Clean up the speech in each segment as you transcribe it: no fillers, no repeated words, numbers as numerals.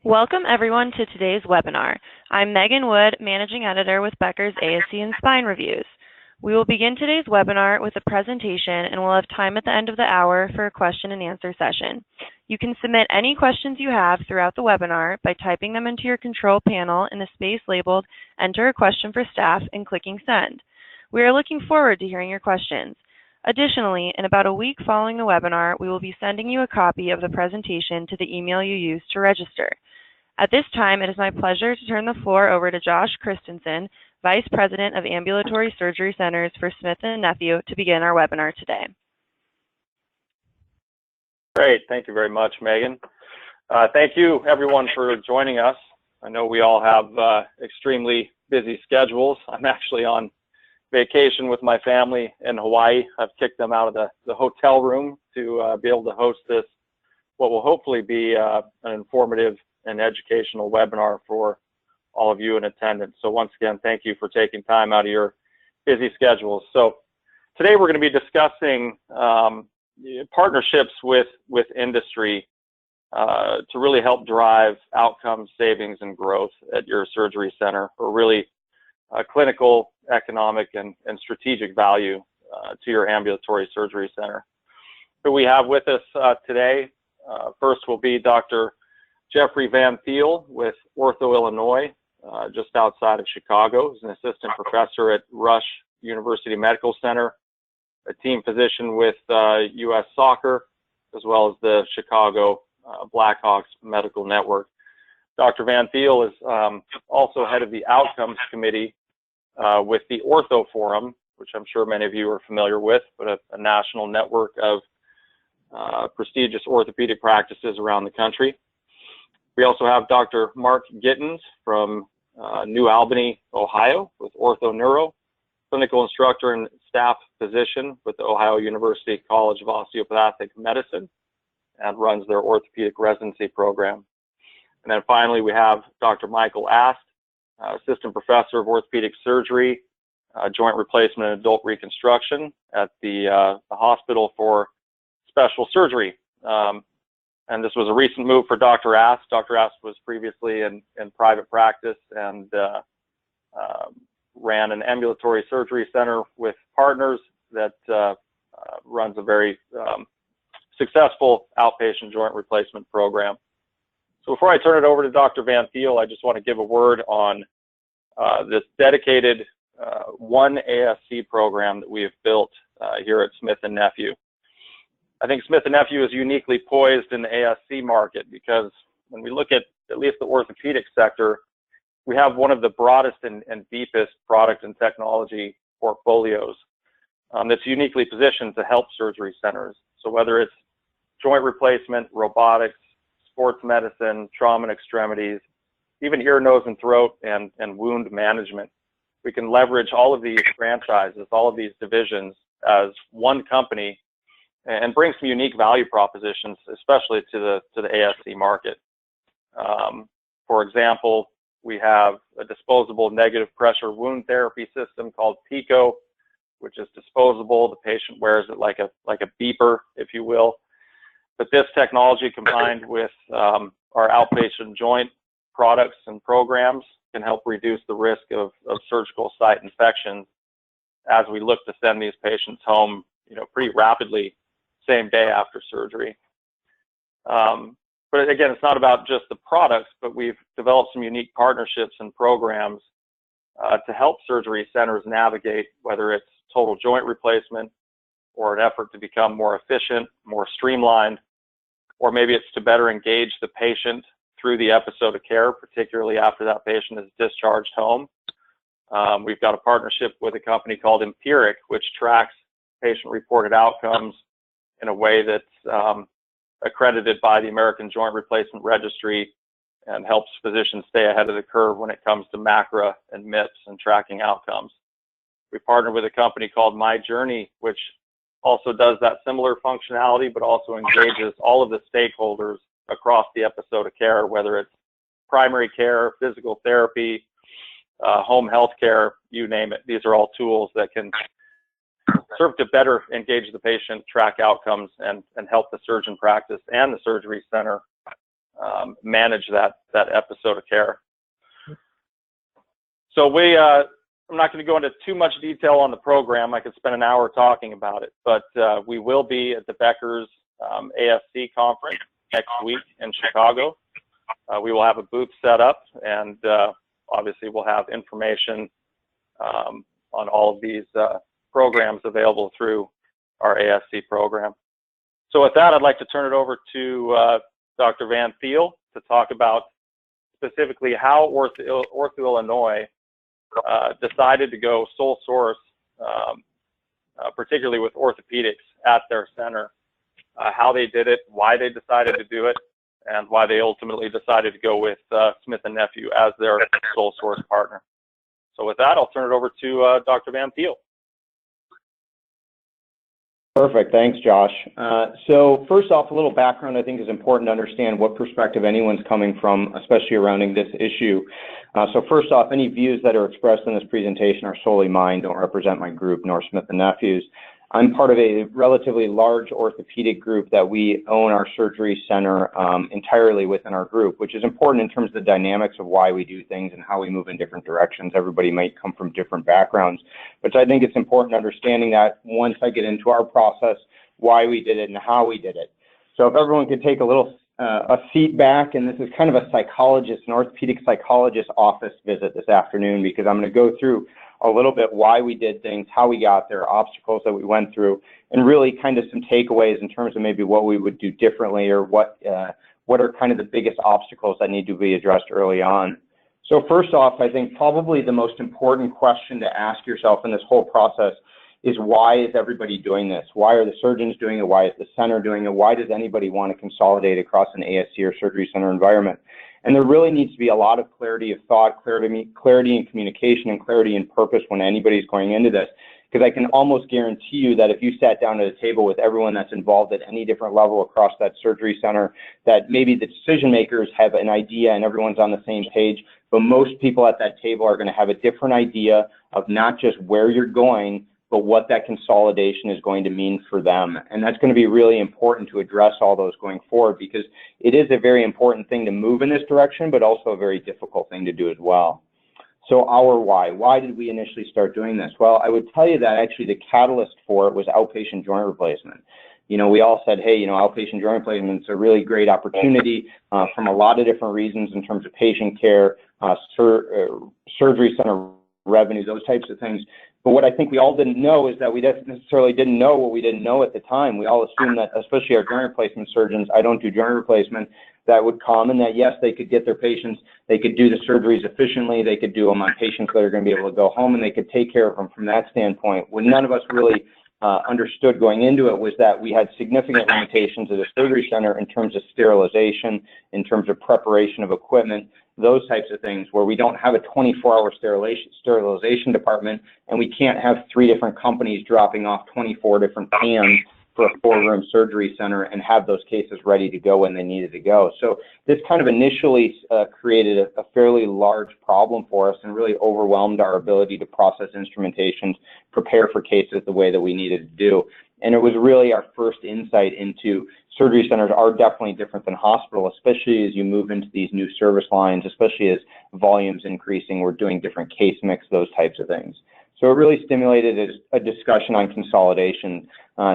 Welcome everyone to today's webinar. I'm Megan Wood, Managing Editor with Becker's ASC and Spine Reviews. We will begin today's webinar with a presentation and we'll have time at the end of the hour for a question and answer session. You can submit any questions you have throughout the webinar by typing them into your control panel in the space labeled Enter a Question for Staff and clicking Send. We are looking forward to hearing your questions. Additionally, in about a week following the webinar, we will be sending you a copy of the presentation to the email you used to register. At this time, it is my pleasure to turn the floor over to Josh Christensen, Vice President of Ambulatory Surgery Centers for Smith & Nephew, to begin our webinar today. Great. Thank you very much, Megan. Thank you, everyone, for joining us. I know we all have extremely busy schedules. I'm actually on vacation with my family in Hawaii. I've kicked them out of the hotel room to be able to host this, what will hopefully be an informative and educational webinar for all of you in attendance. So once again, thank you for taking time out of your busy schedules. So today we're going to be discussing partnerships with industry to really help drive outcomes, savings, and growth at your surgery center, or really clinical, economic, and strategic value to your ambulatory surgery center. Who we have with us today, first will be Dr. Jeffrey Van Thiel with Ortho Illinois, just outside of Chicago. He's an assistant professor at Rush University Medical Center, a team physician with U.S. Soccer, as well as the Chicago Blackhawks Medical Network. Dr. Van Thiel is also head of the Outcomes Committee with the Ortho Forum, which I'm sure many of you are familiar with, but a national network of prestigious orthopedic practices around the country. We also have Dr. Mark Gittens from New Albany, Ohio, with Ortho Neuro, clinical instructor and staff physician with the Ohio University College of Osteopathic Medicine, and runs their orthopedic residency program. And then finally, we have Dr. Michael Ast, assistant professor of orthopedic surgery, joint replacement and adult reconstruction at the Hospital for Special Surgery. And this was a recent move for Dr. Ast. Dr. Ast was previously in private practice and ran an ambulatory surgery center with partners that runs a very successful outpatient joint replacement program. So before I turn it over to Dr. Van Thiel, I just want to give a word on this dedicated one ASC program that we have built here at Smith & Nephew. I think Smith & Nephew is uniquely poised in the ASC market because when we look at least the orthopedic sector, we have one of the broadest and deepest product and technology portfolios that's uniquely positioned to help surgery centers. So whether it's joint replacement, robotics, sports medicine, trauma and extremities, even ear, nose, and throat, and wound management, we can leverage all of these franchises, all of these divisions as one company and bring some unique value propositions, especially to the ASC market. For example, we have a disposable negative pressure wound therapy system called PICO, which is disposable. The patient wears it like a beeper, if you will. But this technology combined with our outpatient joint products and programs can help reduce the risk of surgical site infections as we look to send these patients home, pretty rapidly, same day after surgery. But again, it's not about just the products, but we've developed some unique partnerships and programs to help surgery centers navigate, whether it's total joint replacement or an effort to become more efficient, more streamlined, or maybe it's to better engage the patient through the episode of care, particularly after that patient is discharged home. We've got a partnership with a company called Empiric, which tracks patient-reported outcomes in a way that's accredited by the American Joint Replacement Registry and helps physicians stay ahead of the curve when it comes to MACRA and MIPS and tracking outcomes. We partner with a company called My Journey, which also does that similar functionality, but also engages all of the stakeholders across the episode of care, whether it's primary care, physical therapy, home health care, you name it. These are all tools that can serve to better engage the patient, track outcomes, and help the surgeon practice and the surgery center manage that episode of care. So I'm not going to go into too much detail on the program. I could spend an hour talking about it, but we will be at the Becker's ASC conference next week in Chicago. We will have a booth set up, and obviously we'll have information on all of these programs available through our ASC program. So with that, I'd like to turn it over to Dr. Van Thiel to talk about specifically how Ortho Illinois decided to go sole source, particularly with orthopedics at their center, how they did it, why they decided to do it, and why they ultimately decided to go with Smith & Nephew as their sole source partner. So with that, I'll turn it over to Dr. Van Thiel. Perfect. Thanks, Josh. So first off, a little background I think is important to understand what perspective anyone's coming from, especially surrounding this issue. So first off, any views that are expressed in this presentation are solely mine, don't represent my group nor Smith & Nephew's. I'm part of a relatively large orthopedic group that we own our surgery center entirely within our group, which is important in terms of the dynamics of why we do things and how we move in different directions. Everybody might come from different backgrounds, but I think it's important understanding that once I get into our process, why we did it and how we did it. So if everyone could take a little a seat back, and this is kind of a psychologist, an orthopedic psychologist office visit this afternoon, because I'm going to go through a little bit why we did things, how we got there, obstacles that we went through, and really kind of some takeaways in terms of maybe what we would do differently, or what are kind of the biggest obstacles that need to be addressed early on. So first off, I think probably the most important question to ask yourself in this whole process is, why is everybody doing this? Why are the surgeons doing it? Why is the center doing it? Why does anybody want to consolidate across an ASC or surgery center environment? And there really needs to be a lot of clarity of thought, clarity in communication, and clarity in purpose when anybody's going into this. Because I can almost guarantee you that if you sat down at a table with everyone that's involved at any different level across that surgery center, that maybe the decision makers have an idea and everyone's on the same page, but most people at that table are going to have a different idea of not just where you're going, but what that consolidation is going to mean for them. And that's going to be really important to address all those going forward, because it is a very important thing to move in this direction, but also a very difficult thing to do as well. So our why. Why did we initially start doing this? Well, I would tell you that actually the catalyst for it was outpatient joint replacement. You know, we all said, hey, you know, outpatient joint replacement is a really great opportunity from a lot of different reasons in terms of patient care, surgery center revenue, those types of things. But what I think we all didn't know is that we necessarily didn't know what we didn't know at the time. We all assumed that, especially our joint replacement surgeons, I don't do joint replacement, that would come, and that yes, they could get their patients, they could do the surgeries efficiently, they could do them on patients that are going to be able to go home, and they could take care of them from that standpoint. What none of us really understood going into it was that we had significant limitations at a surgery center in terms of sterilization, in terms of preparation of equipment, those types of things, where we don't have a 24-hour sterilization department, and we can't have 3 different companies dropping off 24 different pans for a 4-room surgery center and have those cases ready to go when they needed to go. So this kind of initially created a fairly large problem for us and really overwhelmed our ability to process instrumentations, prepare for cases the way that we needed to do. And it was really our first insight into surgery centers are definitely different than hospital, especially as you move into these new service lines, especially as volumes increasing, we're doing different case mix, those types of things. So it really stimulated a discussion on consolidation,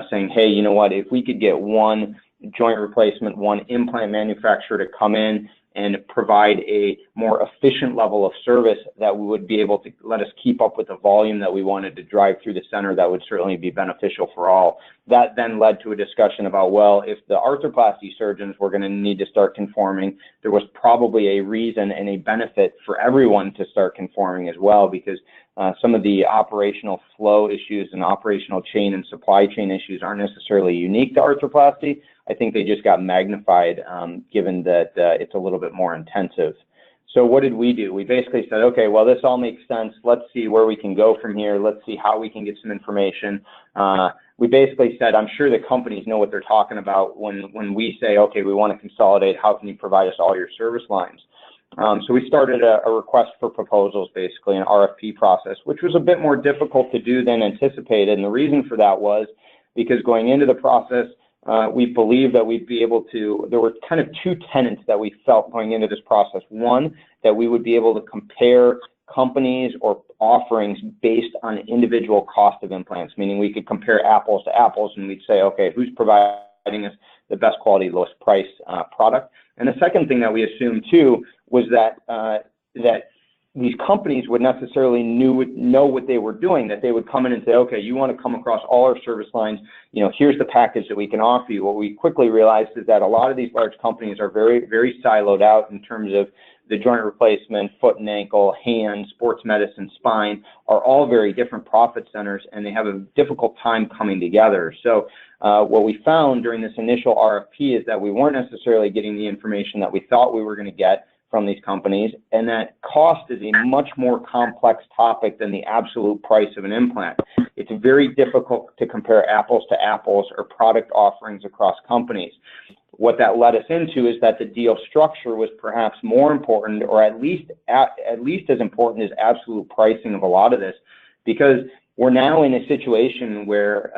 saying, hey, you know what, if we could get one joint replacement, one implant manufacturer to come in and provide a more efficient level of service that we would be able to let us keep up with the volume that we wanted to drive through the center, that would certainly be beneficial for all. That then led to a discussion about, well, if the arthroplasty surgeons were going to need to start conforming, there was probably a reason and a benefit for everyone to start conforming as well, because some of the operational flow issues and operational chain and supply chain issues aren't necessarily unique to arthroplasty. I think they just got magnified given that it's a little bit more intensive. So what did we do? We basically said, okay, well, this all makes sense. Let's see where we can go from here. Let's see how we can get some information. We basically said, I'm sure the companies know what they're talking about when we say, okay, we want to consolidate. How can you provide us all your service lines? So we started a request for proposals, basically an RFP process, which was a bit more difficult to do than anticipated. And the reason for that was because going into the process, we believed that we'd be able to, there were kind of two tenets that we felt going into this process. One, that we would be able to compare companies or offerings based on individual cost of implants, meaning we could compare apples to apples and we'd say, okay, who's providing us the best quality, lowest price product? And the second thing that we assumed too was that these companies would necessarily know what they were doing, that they would come in and say, okay, you want to come across all our service lines, here's the package that we can offer you. What we quickly realized is that a lot of these large companies are very, very siloed out in terms of the joint replacement, foot and ankle, hand, sports medicine, spine, are all very different profit centers, and they have a difficult time coming together. So what we found during this initial RFP is that we weren't necessarily getting the information that we thought we were going to get from these companies, and that cost is a much more complex topic than the absolute price of an implant. It's very difficult to compare apples to apples or product offerings across companies. What that led us into is that the deal structure was perhaps more important, or at least as important as absolute pricing of a lot of this, because we're now in a situation where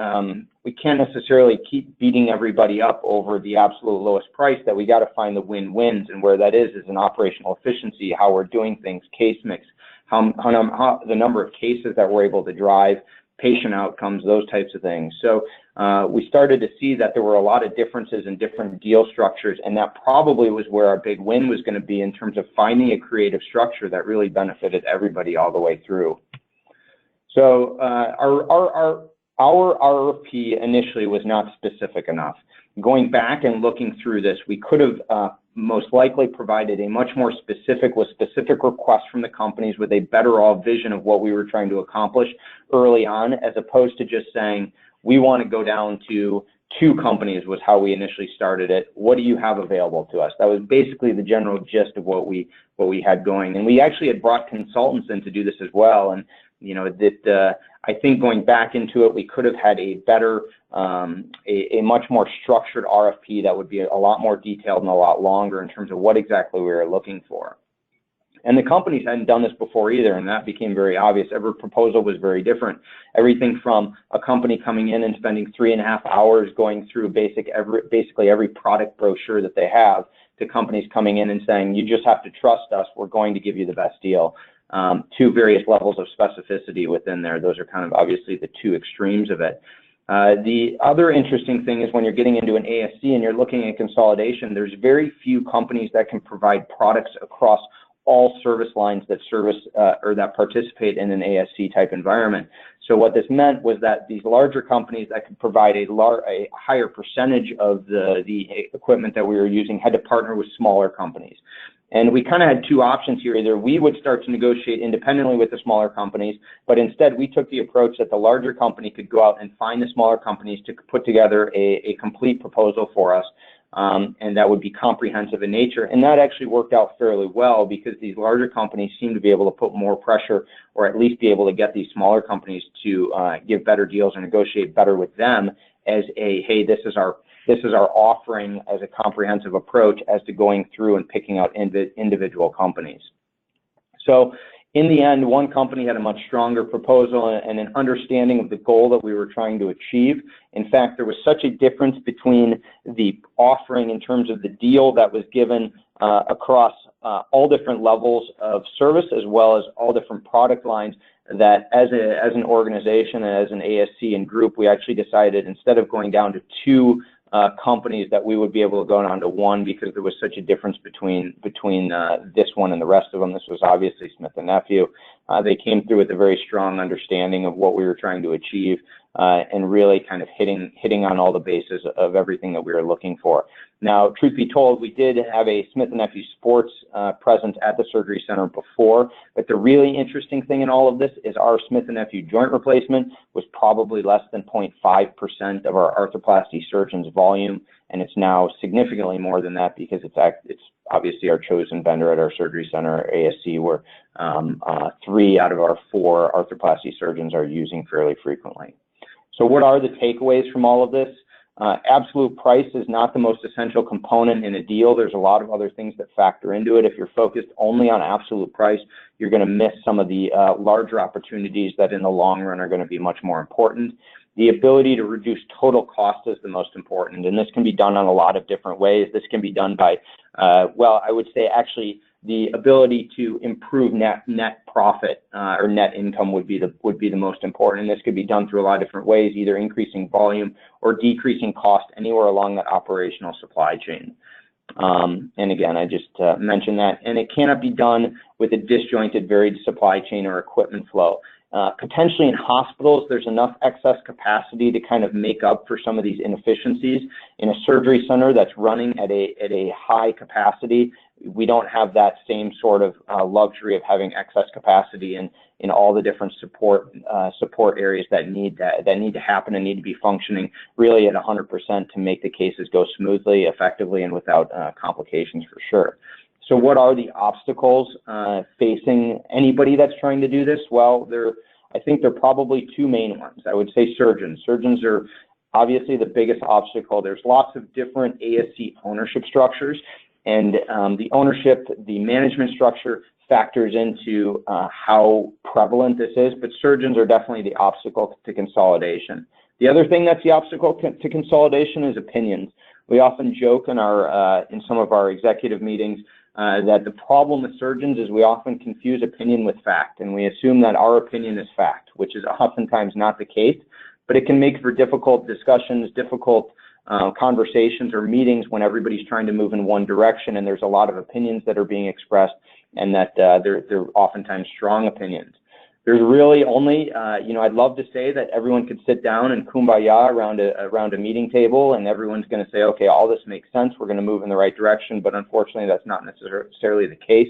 we can't necessarily keep beating everybody up over the absolute lowest price, that we got to find the win-wins, and where that is in operational efficiency, how we're doing things, case mix, how the number of cases that we're able to drive, patient outcomes, those types of things. So we started to see that there were a lot of differences in different deal structures, and that probably was where our big win was going to be in terms of finding a creative structure that really benefited everybody all the way through. So our RFP initially was not specific enough. Going back and looking through this, we could have most likely provided a much more specific requests from the companies with a better all vision of what we were trying to accomplish early on, as opposed to just saying, we want to go down to 2 companies was how we initially started it. What do you have available to us? That was basically the general gist of what we had going. And we actually had brought consultants in to do this as well. And I think going back into it, we could have had a better, a much more structured RFP that would be a lot more detailed and a lot longer in terms of what exactly we were looking for. And the companies hadn't done this before either, and that became very obvious. Every proposal was very different. Everything from a company coming in and spending 3.5 hours going through basically every product brochure that they have, to companies coming in and saying, you just have to trust us, we're going to give you the best deal. To various levels of specificity within there. Those are kind of obviously the 2 extremes of it. The other interesting thing is when you're getting into an ASC and you're looking at consolidation, there's very few companies that can provide products across all service lines that service or that participate in an ASC type environment. So what this meant was that these larger companies that could provide a higher percentage of the equipment that we were using had to partner with smaller companies. And we kind of had 2 options here. Either we would start to negotiate independently with the smaller companies, but instead we took the approach that the larger company could go out and find the smaller companies to put together a complete proposal for us, and that would be comprehensive in nature. And that actually worked out fairly well, because these larger companies seem to be able to put more pressure, or at least be able to get these smaller companies to give better deals or negotiate better with them as a, hey, this is our offering as a comprehensive approach as to going through and picking out individual companies. So in the end, one company had a much stronger proposal and an understanding of the goal that we were trying to achieve. In fact, there was such a difference between the offering in terms of the deal that was given across all different levels of service, as well as all different product lines, that as an organization, as an ASC and group, we actually decided, instead of going down to 2 companies, that we would be able to go down to 1, because there was such a difference between this one and the rest of them. This was obviously Smith & Nephew. They came through with a very strong understanding of what we were trying to achieve, and really kind of hitting on all the bases of everything that we were looking for. Now, truth be told, we did have a Smith & Nephew sports presence at the surgery center before, but the really interesting thing in all of this is our Smith & Nephew joint replacement was probably less than 0.5% of our arthroplasty surgeons' volume, and it's now significantly more than that, because it's obviously our chosen vendor at our surgery center, ASC, where 3 out of our 4 arthroplasty surgeons are using fairly frequently. So what are the takeaways from all of this? Absolute price is not the most essential component in a deal. There's a lot of other things that factor into it. If you're focused only on absolute price, you're going to miss some of the larger opportunities that in the long run are going to be much more important. The ability to reduce total cost is the most important, and this can be done on a lot of different ways. This can be done by, well, I would say actually the ability to improve net profit or net income would be the most important. And this could be done through a lot of different ways, either increasing volume or decreasing cost anywhere along that operational supply chain. And again, I just mentioned that, and it cannot be done with a disjointed, varied supply chain or equipment flow. Potentially in hospitals, there's enough excess capacity to kind of make up for some of these inefficiencies. In a surgery center that's running at a high capacity, we don't have that same sort of luxury of having excess capacity in all the different support areas that need to happen and need to be functioning really at 100% to make the cases go smoothly, effectively, and without complications for sure. So what are the obstacles facing anybody that's trying to do this? Well, I think there are probably two main ones. I would say surgeons. Surgeons are obviously the biggest obstacle. There's lots of different ASC ownership structures, and the management structure factors into how prevalent this is, but surgeons are definitely the obstacle to consolidation. The other thing that's the obstacle to consolidation is opinions. We often joke in some of our executive meetings that the problem with surgeons is we often confuse opinion with fact, and we assume that our opinion is fact, which is oftentimes not the case, but it can make for difficult discussions, difficult conversations or meetings when everybody's trying to move in one direction and there's a lot of opinions that are being expressed, and that they're oftentimes strong opinions. There's really only, I'd love to say that everyone could sit down and kumbaya around a meeting table and everyone's going to say, okay, all this makes sense, we're going to move in the right direction, but unfortunately that's not necessarily the case.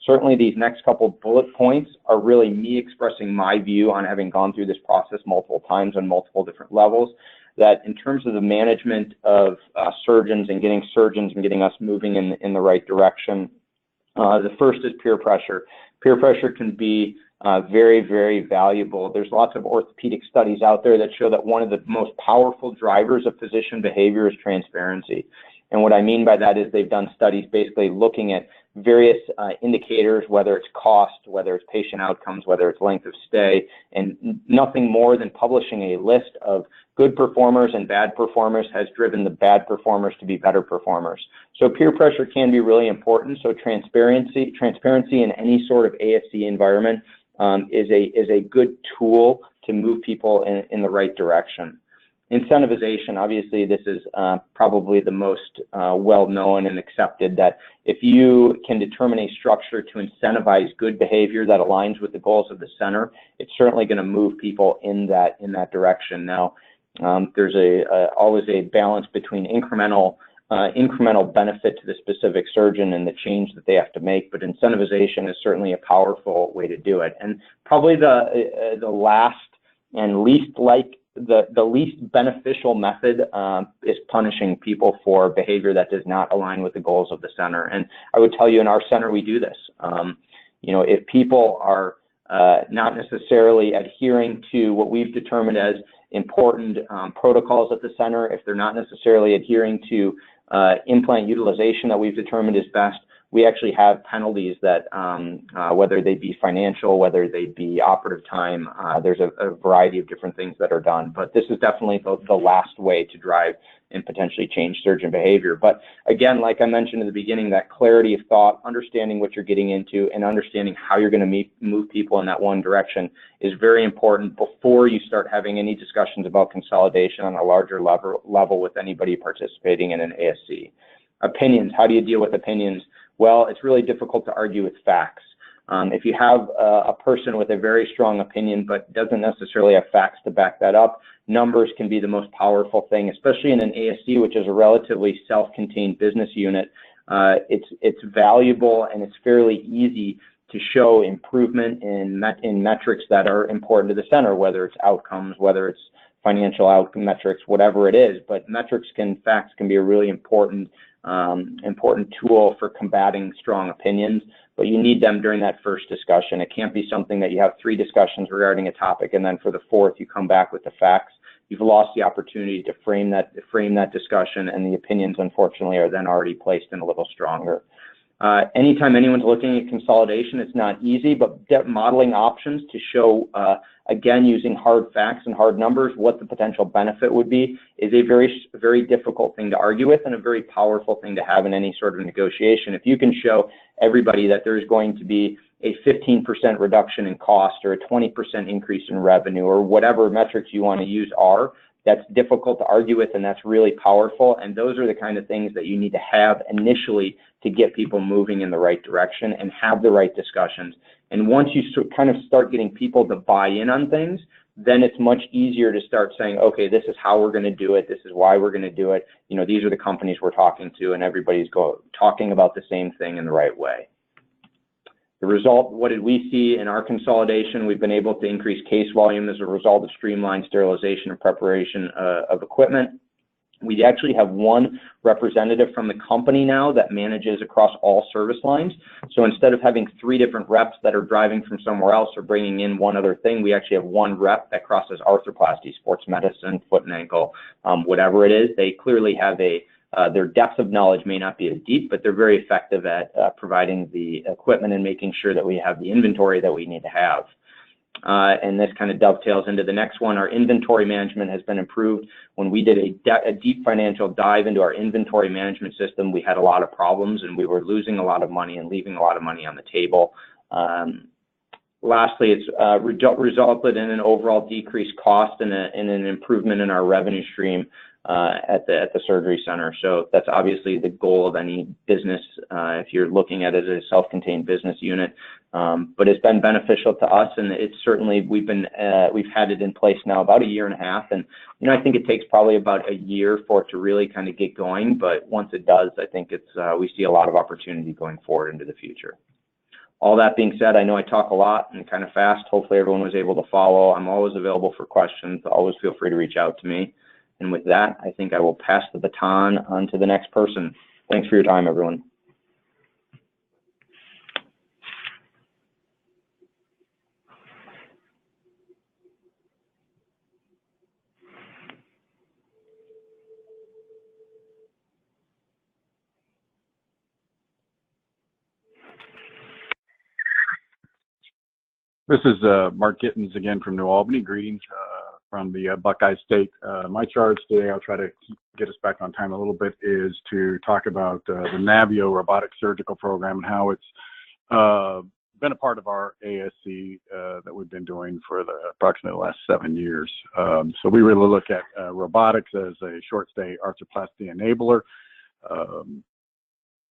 Certainly these next couple bullet points are really me expressing my view on having gone through this process multiple times on multiple different levels, that in terms of the management of surgeons and getting us moving in the right direction, the first is peer pressure. Peer pressure can be very, very valuable. There's lots of orthopedic studies out there that show that one of the most powerful drivers of physician behavior is transparency. And what I mean by that is they've done studies basically looking at various indicators, whether it's cost, whether it's patient outcomes, whether it's length of stay, and nothing more than publishing a list of good performers and bad performers has driven the bad performers to be better performers. So peer pressure can be really important. So transparency in any sort of ASC environment is a good tool to move people in the right direction. Incentivization, obviously this is probably the most well-known and accepted, that if you can determine a structure to incentivize good behavior that aligns with the goals of the center, it's certainly going to move people in that direction. Now, there's always a balance between incremental benefit to the specific surgeon and the change that they have to make, but incentivization is certainly a powerful way to do it. And probably the last and least the least beneficial method is punishing people for behavior that does not align with the goals of the center. And I would tell you, in our center, we do this. If people are not necessarily adhering to what we've determined as important protocols at the center, if they're not necessarily adhering to implant utilization that we've determined is best, we actually have penalties that, whether they be financial, whether they be operative time, there's a variety of different things that are done. But this is definitely the last way to drive and potentially change surgeon behavior. But again, like I mentioned in the beginning, that clarity of thought, understanding what you're getting into, and understanding how you're going to move people in that one direction is very important before you start having any discussions about consolidation on a larger level with anybody participating in an ASC. Opinions, how do you deal with opinions? Well, it's really difficult to argue with facts. If you have a person with a very strong opinion but doesn't necessarily have facts to back that up, numbers can be the most powerful thing, especially in an ASC, which is a relatively self-contained business unit. It's valuable and it's fairly easy to show improvement in metrics that are important to the center, whether it's outcomes, whether it's financial outcome metrics, whatever it is. But facts can be a really important tool for combating strong opinions, but you need them during that first discussion. It can't be something that you have 3 discussions regarding a topic and then for the 4th you come back with the facts. you've lost the opportunity to frame that discussion, and the opinions, unfortunately, are then already placed in a little stronger. Anytime anyone's looking at consolidation, it's not easy, but modeling options to show, again, using hard facts and hard numbers, what the potential benefit would be is a very, very difficult thing to argue with and a very powerful thing to have in any sort of negotiation. If you can show everybody that there's going to be a 15% reduction in cost or a 20% increase in revenue or whatever metrics you want to use are, that's difficult to argue with, and that's really powerful. And those are the kind of things that you need to have initially to get people moving in the right direction and have the right discussions. And once you kind of start getting people to buy in on things, then it's much easier to start saying, okay, this is how we're going to do it. This is why we're going to do it. You know, these are the companies we're talking to, and everybody's talking about the same thing in the right way. The result, what did we see in our consolidation? We've been able to increase case volume as a result of streamlined sterilization and preparation of equipment. We actually have one representative from the company now that manages across all service lines. So instead of having 3 different reps that are driving from somewhere else or bringing in one other thing, we actually have one rep that crosses arthroplasty, sports medicine, foot and ankle, whatever it is. They clearly have their depth of knowledge may not be as deep, but they're very effective at providing the equipment and making sure that we have the inventory that we need to have. And this kind of dovetails into the next one. Our inventory management has been improved. When we did a deep financial dive into our inventory management system, we had a lot of problems and we were losing a lot of money and leaving a lot of money on the table. Lastly, it's resulted in an overall decreased cost and an improvement in our revenue stream at the surgery center. So that's obviously the goal of any business if you're looking at it as a self-contained business unit. But it's been beneficial to us, and it's certainly we've had it in place now about 1.5 years, and you know, I think it takes probably about a year for it to really kind of get going. But once it does, I think we see a lot of opportunity going forward into the future. All that being said, I know I talk a lot and kind of fast. Hopefully everyone was able to follow. I'm always available for questions. Always feel free to reach out to me. And with that, I think I will pass the baton on to the next person. Thanks for your time, everyone. This is Mark Gittens again from New Albany. Greetings from the Buckeye State. My charge today, I'll try to get us back on time a little bit, is to talk about the Navio robotic surgical program and how it's been a part of our ASC that we've been doing for approximately the last 7 years. So we really look at robotics as a short stay arthroplasty enabler.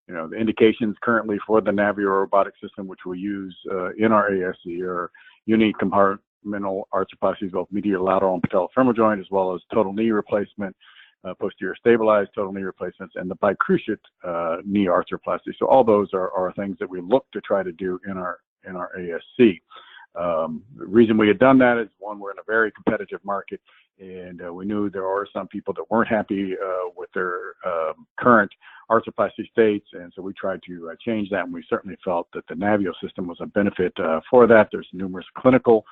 You know, the indications currently for the Navio robotic system, which we use in our ASC, are unique compartmental arthroplasties, both medial, lateral, and patellofemoral joint, as well as total knee replacement, posterior stabilized total knee replacements, and the bicruciate knee arthroplasty. So all those are things that we look to try to do in our ASC. The reason we had done that is, one, we're in a very competitive market, and we knew there are some people that weren't happy with their current arthroplasty states, and so we tried to change that, and we certainly felt that the Navio system was a benefit for that. There's numerous clinical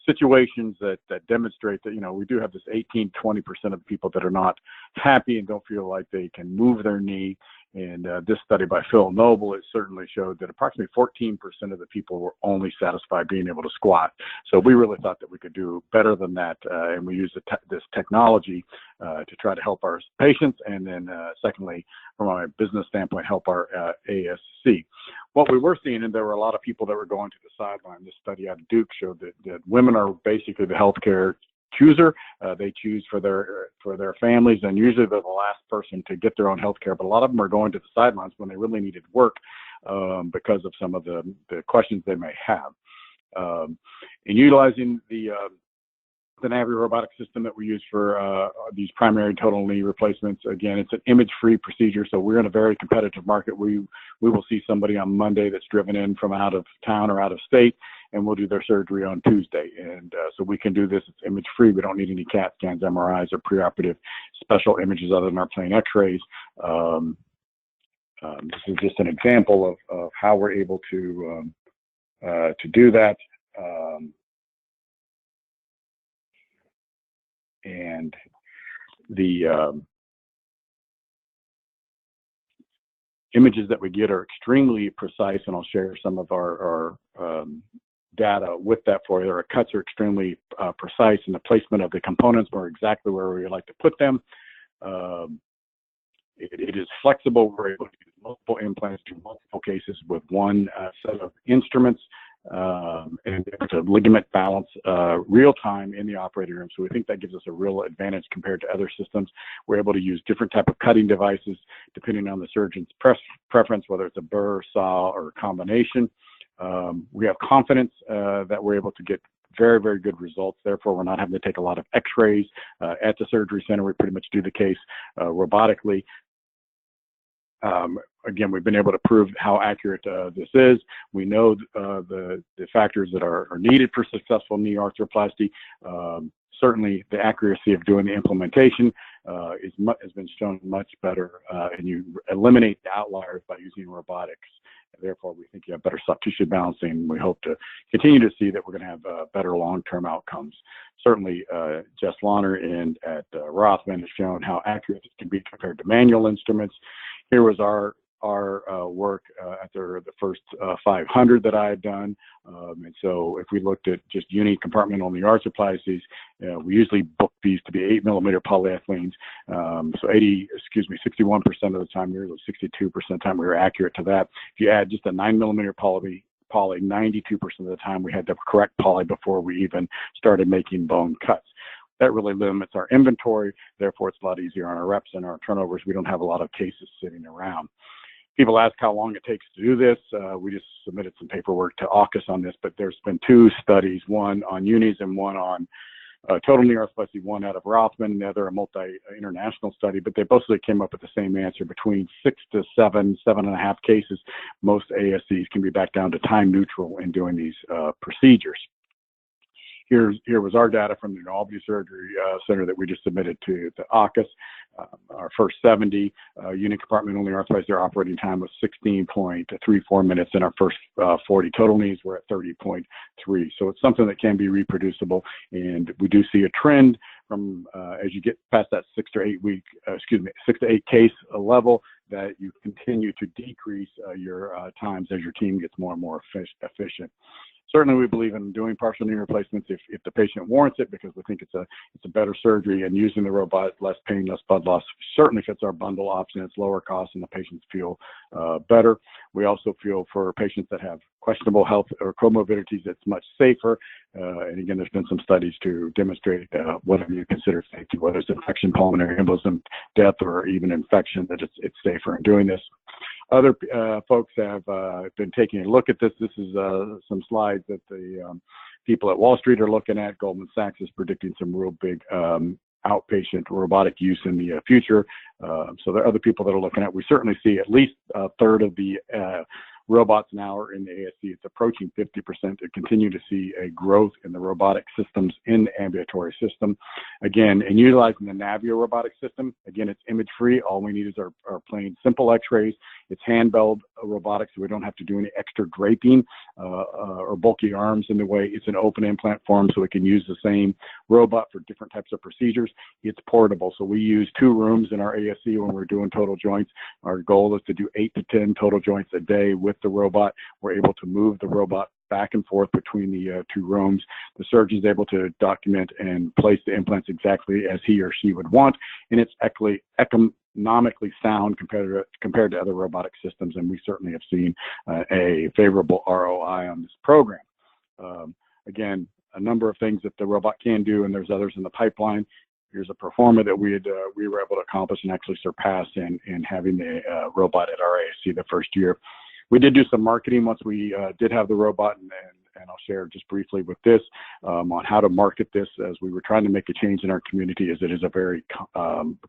situations that demonstrate that, you know, we do have this 18-20% of the people that are not happy and don't feel like they can move their knee. And this study by Phil Noble, it certainly showed that approximately 14% of the people were only satisfied being able to squat. So we really thought that we could do better than that, and we used this technology to try to help our patients, and then secondly, from a business standpoint, help our ASC. What we were seeing, and there were a lot of people that were going to the sideline. This study out of Duke showed that women are basically the healthcare chooser. They choose for their families, and usually they're the last person to get their own health care, but a lot of them are going to the sidelines when they really needed work because of some of the questions they may have. In utilizing the Navio robotic system that we use for these primary total knee replacements, again, it's an image-free procedure, so we're in a very competitive market. We will see somebody on Monday that's driven in from out of town or out of state, and we'll do their surgery on Tuesday. And so we can do this. It's image-free. We don't need any CAT scans, MRIs, or preoperative special images other than our plain X-rays. This is just an example of how we're able to do that. and the images that we get are extremely precise, and I'll share some of our data with that for you. Our cuts are extremely precise, and the placement of the components are exactly where we would like to put them. It is flexible. We're able to use multiple implants to multiple cases with one set of instruments, and to ligament balance real time in the operating room. So we think that gives us a real advantage compared to other systems. We're able to use different type of cutting devices depending on the surgeon's preference, whether it's a burr, saw, or a combination. We have confidence that we're able to get very, very good results. Therefore, we're not having to take a lot of x-rays at the surgery center. We pretty much do the case robotically. Again, we've been able to prove how accurate this is. We know the factors that are needed for successful knee arthroplasty. Certainly, the accuracy of doing the implementation has been shown much better, and you eliminate the outliers by using robotics. Therefore, we think you have better soft tissue balancing. We hope to continue to see that we're going to have better long-term outcomes. Certainly, Jess Lahner and at Rothman has shown how accurate it can be compared to manual instruments. Here was our work after the first 500 that I had done. And so if we looked at just unique compartmental knee arthroplasties, we usually book these to be 8 millimeter polyethylenes. So 61% of the time, or 62% of the time we were accurate to that. If you add just a 9 millimeter poly, 92% of the time we had the correct poly before we even started making bone cuts. That really limits our inventory. Therefore, it's a lot easier on our reps and our turnovers. We don't have a lot of cases sitting around. People ask how long it takes to do this. We just submitted some paperwork to AUKUS on this, but there's been 2 studies, one on unis and one on total knee arthroplasty, one out of Rothman, the other a multi-international study, but they both came up with the same answer. Between 6 to 7.5 cases, most ASCs can be back down to time neutral in doing these procedures. Here was our data from the Albany Surgery Center that we just submitted to the AUKUS. Our first 70 unit compartmental knee arthroplasty, their operating time was 16.34 minutes, and our first 40 total knees were at 30.3. So it's something that can be reproducible, and we do see a trend from as you get past that 6 to 8 case level, that you continue to decrease your times as your team gets more and more efficient. Certainly, we believe in doing partial knee replacements if the patient warrants it, because we think it's a better surgery, and using the robot, less pain, less blood loss, certainly fits our bundle option. It's lower cost, and the patients feel better. We also feel for patients that have questionable health or comorbidities, it's much safer. And again, there's been some studies to demonstrate whatever you consider safety, whether it's infection, pulmonary embolism, death, or even infection, that it's safer in doing this. Other folks have been taking a look at this. This is some slides that the people at Wall Street are looking at. Goldman Sachs is predicting some real big outpatient robotic use in the future. So there are other people that are looking at. We certainly see at least a third of the robots now are in the ASC. It's approaching 50%. To continue to see a growth in the robotic systems in the ambulatory system. Again, in utilizing the Navio robotic system, again, it's image-free. All we need is our plain simple x-rays. It's hand-belled robotics, so we don't have to do any extra draping or bulky arms in the way. It's an open implant form, so we can use the same robot for different types of procedures. It's portable, so we use 2 rooms in our ASC when we're doing total joints. Our goal is to do 8 to 10 total joints a day with the robot. We're able to move the robot back and forth between the 2 rooms. The surgeon is able to document and place the implants exactly as he or she would want, and it's economically sound compared to other robotic systems, and we certainly have seen a favorable ROI on this program. Again, a number of things that the robot can do, and there's others in the pipeline. Here's a performer that we were able to accomplish and actually surpass in having the robot at our ASC the first year. We did do some marketing once we did have the robot, and I'll share just briefly with this on how to market this, as we were trying to make a change in our community, as it is a very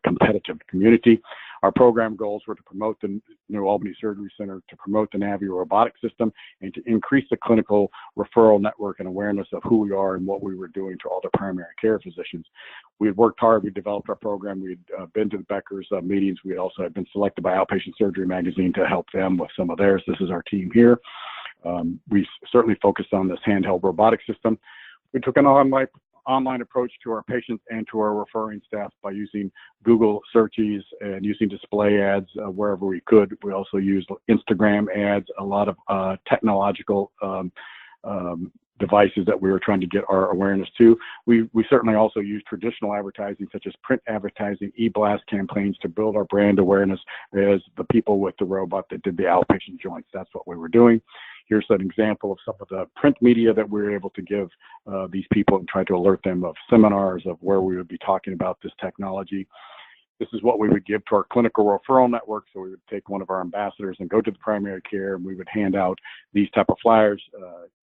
competitive community. Our program goals were to promote the New Albany Surgery Center, to promote the Navio robotic system, and to increase the clinical referral network and awareness of who we are and what we were doing to all the primary care physicians. We had worked hard. We developed our program. We'd been to the Becker's meetings. We also had been selected by Outpatient Surgery Magazine to help them with some of theirs. This is our team here. We certainly focused on this handheld robotic system. We took an online approach to our patients and to our referring staff by using Google searches and using display ads wherever we could. We also used Instagram ads, a lot of technological devices that we were trying to get our awareness to. We certainly also use traditional advertising such as print advertising, e-blast campaigns to build our brand awareness as the people with the robot that did the outpatient joints. That's what we were doing. Here's an example of some of the print media that we were able to give these people and try to alert them of seminars of where we would be talking about this technology. This is what we would give to our clinical referral network. So we would take one of our ambassadors and go to the primary care, and we would hand out these type of flyers,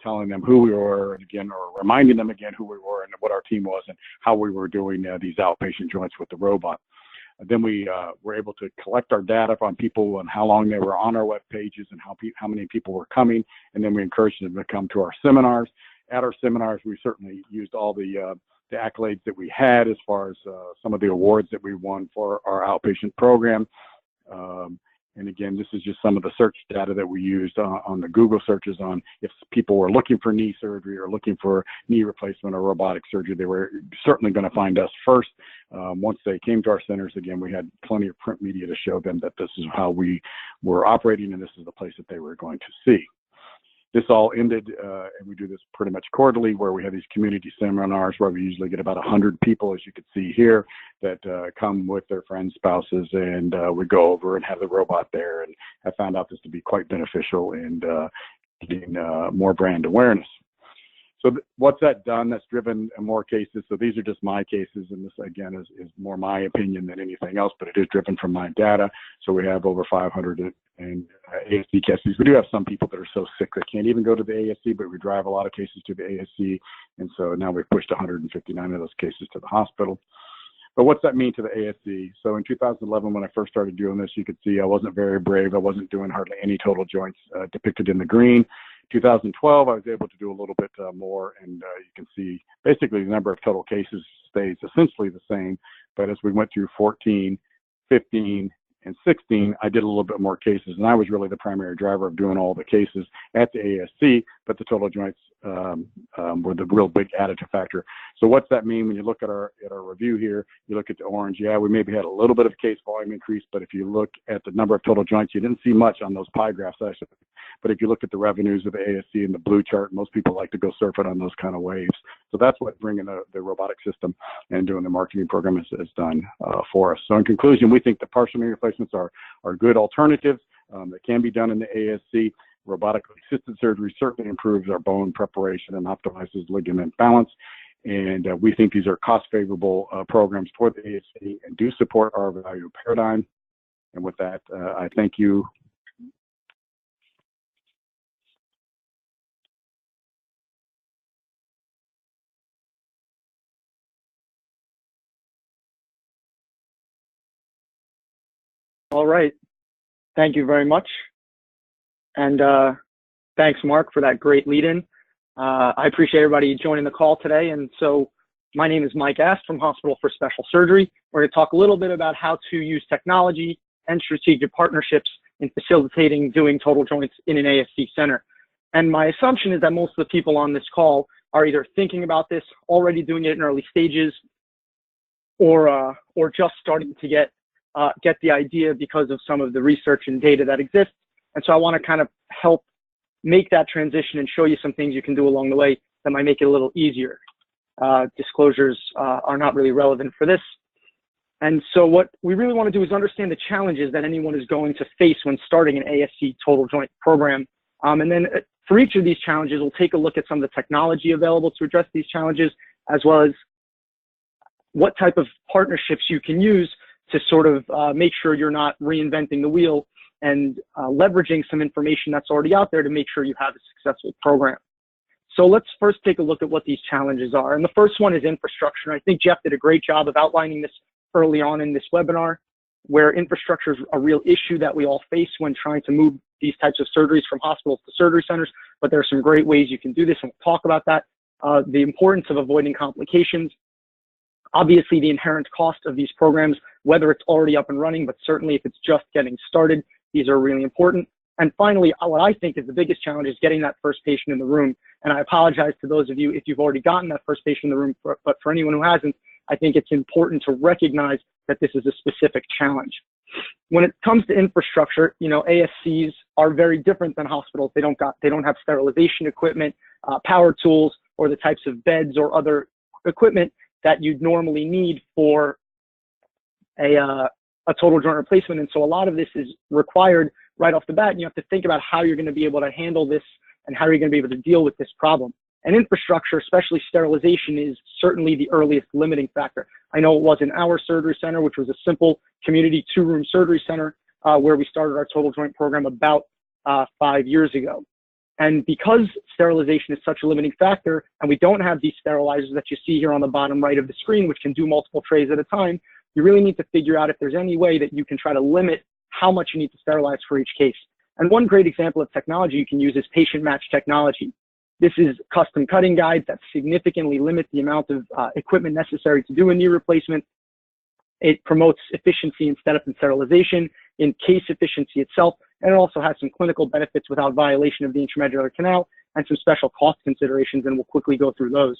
telling them who we were, and again, or reminding them again who we were and what our team was and how we were doing these outpatient joints with the robot. Then we were able to collect our data on people and how long they were on our web pages and how many people were coming, and then we encouraged them to come to our seminars. At our seminars, we certainly used all the accolades that we had as far as some of the awards that we won for our outpatient program. And again, this is just some of the search data that we used on the Google searches on if people were looking for knee surgery or looking for knee replacement or robotic surgery. They were certainly going to find us first. Once they came to our centers, again, we had plenty of print media to show them that this is how we were operating and this is the place that they were going to see. This all ended, and we do this pretty much quarterly, where we have these community seminars where we usually get about 100 people, as you can see here, that come with their friends, spouses, and we go over and have the robot there. And I found out this to be quite beneficial in getting more brand awareness. So what's that done? That's driven more cases. So these are just my cases, and this, again, is more my opinion than anything else, but it is driven from my data. So we have over 500 and ASC cases. We do have some people that are so sick they can't even go to the ASC, but we drive a lot of cases to the ASC, and so now we've pushed 159 of those cases to the hospital. But what's that mean to the ASC? So in 2011, when I first started doing this, you could see I wasn't very brave. I wasn't doing hardly any total joints depicted in the green. 2012, I was able to do a little bit more, and you can see basically the number of total cases stays essentially the same. But as we went through 14, 15, and 16, I did a little bit more cases, and I was really the primary driver of doing all the cases at the ASC, but the total joints were the real big additive factor. So what's that mean when you look at our review here? You look at the orange, yeah, we maybe had a little bit of case volume increase, but if you look at the number of total joints, you didn't see much on those pie graphs actually. But if you look at the revenues of the ASC in the blue chart, most people like to go surf it on those kind of waves. So that's what bringing the robotic system and doing the marketing program has done for us. So in conclusion, we think the partial knee replacements are good alternatives that can be done in the ASC. Robotically assisted surgery certainly improves our bone preparation and optimizes ligament balance. And we think these are cost favorable programs for the ASC and do support our value paradigm. And with that, I thank you. All right. Thank you very much. And thanks, Mark, for that great lead-in. I appreciate everybody joining the call today. And so my name is Mike Ast from Hospital for Special Surgery. We're going to talk a little bit about how to use technology and strategic partnerships in facilitating doing total joints in an ASC center. And my assumption is that most of the people on this call are either thinking about this, already doing it in early stages, or just starting to get the idea because of some of the research and data that exists. And so I want to kind of help make that transition and show you some things you can do along the way that might make it a little easier. Disclosures are not really relevant for this. And so what we really want to do is understand the challenges that anyone is going to face when starting an ASC total joint program. And then for each of these challenges, we'll take a look at some of the technology available to address these challenges, as well as what type of partnerships you can use to sort of make sure you're not reinventing the wheel and leveraging some information that's already out there to make sure you have a successful program. So let's first take a look at what these challenges are. And the first one is infrastructure. I think Jeff did a great job of outlining this early on in this webinar, where infrastructure is a real issue that we all face when trying to move these types of surgeries from hospitals to surgery centers. But there are some great ways you can do this, and we'll talk about that. The importance of avoiding complications. Obviously, the inherent cost of these programs, whether it's already up and running, but certainly if it's just getting started, these are really important. And finally, what I think is the biggest challenge is getting that first patient in the room. And I apologize to those of you if you've already gotten that first patient in the room, but for anyone who hasn't, I think it's important to recognize that this is a specific challenge. When it comes to infrastructure, ASCs are very different than hospitals. They don't have sterilization equipment, power tools, or the types of beds or other equipment that you'd normally need for a total joint replacement. And so a lot of this is required right off the bat, and you have to think about how you're going to be able to handle this and how you're going to be able to deal with this problem. And infrastructure, especially sterilization, is certainly the earliest limiting factor. I know it was in our surgery center, which was a simple community 2-room surgery center where we started our total joint program about 5 years ago. And because sterilization is such a limiting factor, and we don't have these sterilizers that you see here on the bottom right of the screen, which can do multiple trays at a time, you really need to figure out if there's any way that you can try to limit how much you need to sterilize for each case. And one great example of technology you can use is patient match technology. This is custom cutting guides that significantly limit the amount of equipment necessary to do a knee replacement. It promotes efficiency in setup and sterilization, in case efficiency itself, and it also has some clinical benefits without violation of the intramedullary canal and some special cost considerations, and we'll quickly go through those.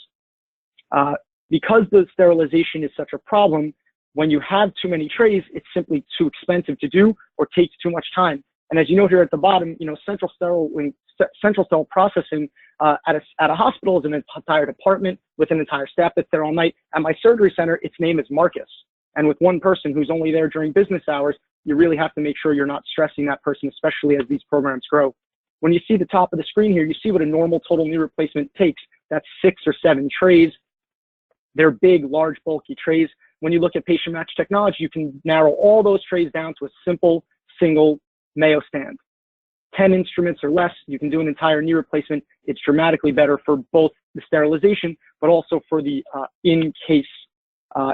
Because the sterilization is such a problem, when you have too many trays, it's simply too expensive to do or takes too much time. And as you know here at the bottom, central sterile processing at a hospital is an entire department with an entire staff that's there all night. At my surgery center, its name is Marcus. And with one person who's only there during business hours, you really have to make sure you're not stressing that person, especially as these programs grow. When you see the top of the screen here, you see what a normal total knee replacement takes. That's 6 or 7 trays. They're big, large, bulky trays. When you look at patient match technology, you can narrow all those trays down to a simple, single Mayo stand. 10 instruments or less, you can do an entire knee replacement. It's dramatically better for both the sterilization, but also for the in-case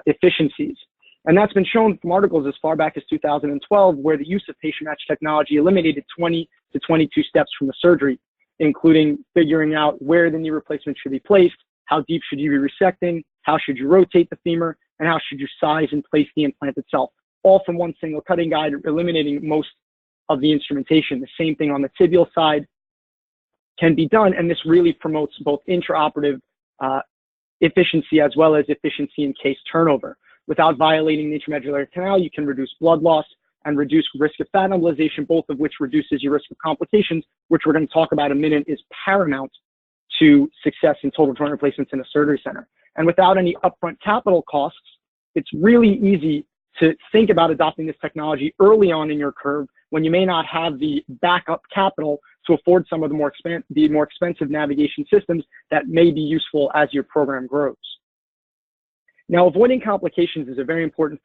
efficiencies. And that's been shown from articles as far back as 2012, where the use of patient match technology eliminated 20 to 22 steps from the surgery, including figuring out where the knee replacement should be placed, how deep should you be resecting, how should you rotate the femur, and how should you size and place the implant itself, all from one single cutting guide, eliminating most of the instrumentation. The same thing on the tibial side can be done, and this really promotes both intraoperative efficiency as well as efficiency in case turnover. Without violating the intramedullary canal, you can reduce blood loss and reduce risk of fat embolization, both of which reduces your risk of complications, which we're going to talk about in a minute is paramount to success in total joint replacements in a surgery center. And without any upfront capital costs, it's really easy to think about adopting this technology early on in your curve when you may not have the backup capital to afford some of the more expensive navigation systems that may be useful as your program grows. Now, avoiding complications is a very important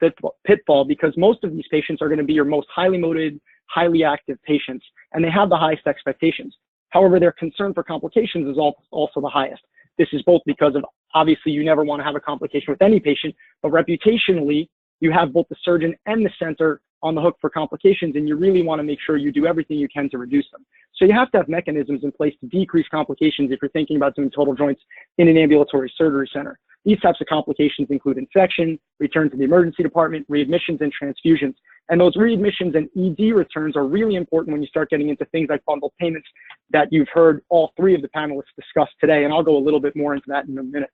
pitfall because most of these patients are going to be your most highly motivated, highly active patients, and they have the highest expectations. However, their concern for complications is also the highest. This is both because of, obviously, you never want to have a complication with any patient, but reputationally, you have both the surgeon and the center on the hook for complications, and you really want to make sure you do everything you can to reduce them. So you have to have mechanisms in place to decrease complications if you're thinking about doing total joints in an ambulatory surgery center. These types of complications include infection, return to the emergency department, readmissions, and transfusions. And those readmissions and ED returns are really important when you start getting into things like bundled payments that you've heard all 3 of the panelists discuss today, and I'll go a little bit more into that in a minute.